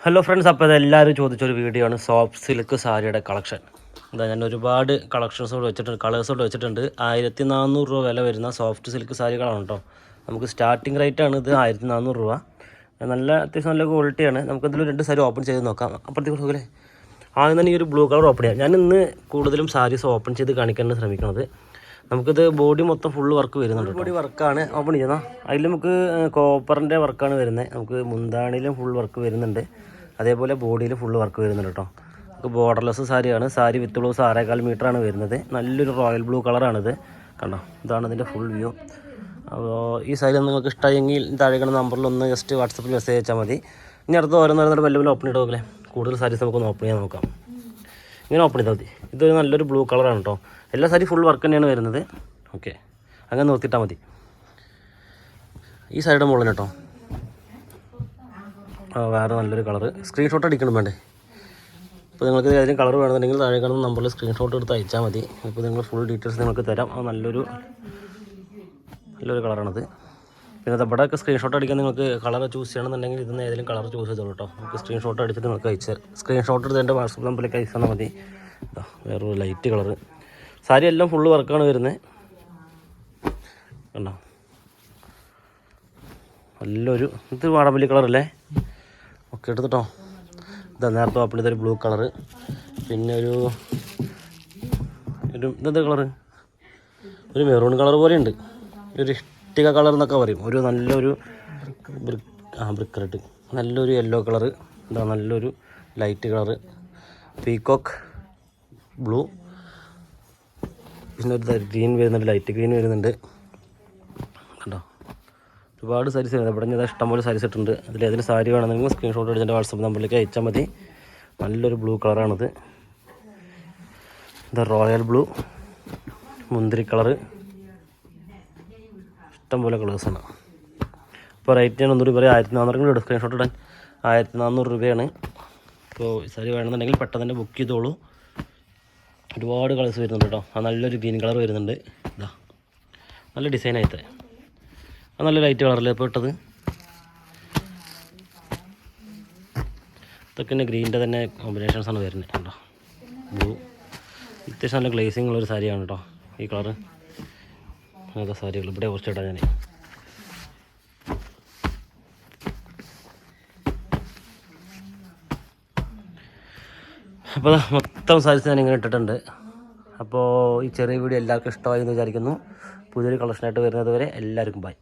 Hello friends, അപ്പോൾ ഇതെല്ലാവരും ചോദിച്ചൊരു വീഡിയോ ആണ് സോഫ്റ്റ് സിൽക്ക് സാരിയുടെ കളക്ഷൻ. എന്താ ഞാൻ ഒരുപാട് കളക്ഷൻസോട് വെച്ചിട്ടുണ്ട്, കളേഴ്സോട് വെച്ചിട്ടുണ്ട്. 1400 രൂപ വില വരുന്ന സോഫ്റ്റ് സിൽക്ക് സാരികളാണ് കേട്ടോ. നമുക്ക് സ്റ്റാർട്ടിങ് റേറ്റാണ് ഇത് 1400 രൂപ. നല്ല അത്യാവശ്യം നല്ല ക്വാളിറ്റിയാണ്. നമുക്ക് എന്തെങ്കിലും 2 സാരി ഓപ്പൺ ചെയ്ത് നോക്കാം. അപ്പുറത്തേക്ക് നോക്കല്ലേ, ആദ്യം തന്നെ ഈ ഒരു ബ്ലൂ കളർ ഓപ്പൺ ചെയ്യാം. ഞാൻ ഇന്ന് കൂടുതലും സാരീസ് ഓപ്പൺ ചെയ്ത് കാണിക്കാനാണ് ശ്രമിക്കുന്നത്. നമുക്കിത് ബോഡി മൊത്തം ഫുൾ വർക്ക് വരുന്നുണ്ട്. ബോഡി വർക്കാണ് ഓപ്പൺ ചെയ്യുന്നത്. അതിൽ നമുക്ക് കോപ്പറിൻ്റെ വർക്കാണ് വരുന്നത്. നമുക്ക് മുന്താണിയിലും ഫുൾ വർക്ക് വരുന്നുണ്ട്, അതേപോലെ ബോഡിയിൽ ഫുൾ വർക്ക് വരുന്നുണ്ട് കേട്ടോ. നമുക്ക് ബോർഡർലെസ് സാരിയാണ്. സാരി വിത്ത് ബ്ലൗസ് 6.25 മീറ്ററാണ് വരുന്നത്. നല്ലൊരു റോയൽ ബ്ലൂ കളറാണിത് കണ്ടോ. ഇതാണ് ഇതിൻ്റെ ഫുൾ വ്യൂ. അപ്പോൾ ഈ സാരി നിങ്ങൾക്ക് ഇഷ്ടമായെങ്കിൽ താഴെ കാണുന്ന നമ്പറിൽ ഒന്ന് ജസ്റ്റ് വാട്സപ്പിൽ മെസ്സേജ് അയച്ചാൽ മതി. ഇനി അടുത്ത് ഓരോന്നോരോന്നോട് വല്ല ഓപ്പൺ ചെയ്ത് നോക്കല്ലേ. കൂടുതൽ സാരീസ് നമുക്കൊന്ന് ഓപ്പൺ ചെയ്യാൻ നോക്കാം. ഇങ്ങനെ ഓപ്പൺ ചെയ്താൽ മതി. ഇതൊരു നല്ലൊരു ബ്ലൂ കളറാണ് കേട്ടോ. എല്ലാ സാരി ഫുൾ വർക്ക് തന്നെയാണ് വരുന്നത്. ഓക്കെ, അങ്ങനെ നിർത്തിയിട്ടാൽ മതി. ഈ സാരിയുടെ മുകളിൽ കേട്ടോ വേറെ നല്ലൊരു കളറ്. സ്ക്രീൻഷോട്ട് അടിക്കണം വേണ്ടേ. ഇപ്പോൾ നിങ്ങൾക്ക് ഏതെങ്കിലും കളർ വേണമെന്നുണ്ടെങ്കിൽ താഴെ കാണുന്ന നമ്പറിൽ സ്ക്രീൻഷോട്ട് എടുത്ത് അയച്ചാൽ മതി. ഇപ്പോൾ നിങ്ങൾ ഫുൾ ഡീറ്റെയിൽസ് നിങ്ങൾക്ക് തരാം. അത് നല്ലൊരു കളറാണത്. പിന്നെ ഇവിടെയൊക്കെ സ്ക്രീൻഷോട്ട് അടിക്കാൻ നിങ്ങൾക്ക് കളർ ചൂസ് ചെയ്യണമെന്നുണ്ടെങ്കിൽ ഇതിന് ഏതെങ്കിലും കളർ ചൂസ് ചെയ്തോളൂ കേട്ടോ. നമുക്ക് സ്ക്രീൻഷോട്ട് അടിച്ചിട്ട് നിങ്ങൾക്ക് അയച്ചാൽ സ്ക്രീൻഷോട്ട് എടുത്ത് എൻ്റെ വാട്സപ്പ് നമ്പറിലേക്ക് അയച്ചാൽ മതി. വേറൊരു ലൈറ്റ് കളറ്. സാരി എല്ലാം ഫുള്ള് വർക്കാണ് വരുന്നത് കണ്ടോ. നല്ലൊരു ഇത് വാടാമല്ലി കളറല്ലേ. ഓക്കെ എടുത്തിട്ടോ. ഇതാ നേരത്തെ ഓപ്പൺ ചെയ്തൊരു ബ്ലൂ കളറ്. പിന്നെ ഒരു ഇതെന്താ കളറ്, ഒരു മെറൂൺ കളർ പോലെയുണ്ട്. ഒരു ഇഷ്ടിക കളർ എന്നൊക്കെ പറയും. ഒരു നല്ലൊരു ബ്രിക്ക് റെഡ്. നല്ലൊരു യെല്ലോ കളറ്. എന്താ നല്ലൊരു ലൈറ്റ് കളറ്. Peacock blue. പിന്നെ ഒരു ഗ്രീൻ വരുന്നുണ്ട്, ലൈറ്റ് ഗ്രീൻ വരുന്നുണ്ട് കണ്ടോ. ഒരുപാട് സാരീസ് വരുന്നത്. ഇവിടെ ഞാൻ ഇഷ്ടംപോലെ സാരീസ് ഇട്ടുണ്ട്. അതിൽ ഏതെങ്കിലും സാരി വേണമെങ്കിൽ സ്ക്രീൻഷോട്ട് എടുത്തിട്ട് വാട്സപ്പ് നമ്പറിലേക്ക് അയച്ചാൽ മതി. നല്ലൊരു ബ്ലൂ കളറാണിത്. ഇത് റോയൽ ബ്ലൂ, മുന്തിരി കളറ്, ഇഷ്ടംപോലെ കളേഴ്സാണ്. ഇപ്പോൾ റേറ്റ് ഞാൻ ഒന്നുകൂടി പറയാം. 1400 സ്ക്രീൻഷോട്ട് ഇടാൻ 1400 രൂപയാണ്. അപ്പോൾ സാരി വേണമെന്നുണ്ടെങ്കിൽ പെട്ടെന്ന് തന്നെ ബുക്ക് ചെയ്തോളൂ. ഒരുപാട് കളേഴ്സ് വരുന്നുണ്ട് കേട്ടോ. നല്ലൊരു ഗ്രീൻ കളർ വരുന്നുണ്ട്. ഇതാ നല്ല ഡിസൈനായിട്ട് നല്ല ലൈറ്റ് കളറല്ലേ ഇപ്പോൾ ഇട്ടത്. ഇതൊക്കെ തന്നെ ഗ്രീനിൻ്റെ തന്നെ കോമ്പിനേഷൻസാണ് വരുന്നത് കേട്ടോ. ബ്ലൂ അത്യാവശ്യം നല്ല ഗ്ലേസിങ് ഉള്ളൊരു സാരിയാണ് കേട്ടോ ഈ കളറ്. അങ്ങനത്തെ സാരികൾ ഇവിടെ കുറച്ച് ഇടാം ഞാൻ. അപ്പോൾ മൊത്തം സാരീസ് ഞാൻ ഇങ്ങനെ ഇട്ടിട്ടുണ്ട്. അപ്പോൾ ഈ ചെറിയ വീഡിയോ എല്ലാവർക്കും ഇഷ്ടമായി എന്ന് വിചാരിക്കുന്നു. പുതിയൊരു കളക്ഷനായിട്ട് വരുന്നത് വരെ എല്ലാവർക്കും ബൈ.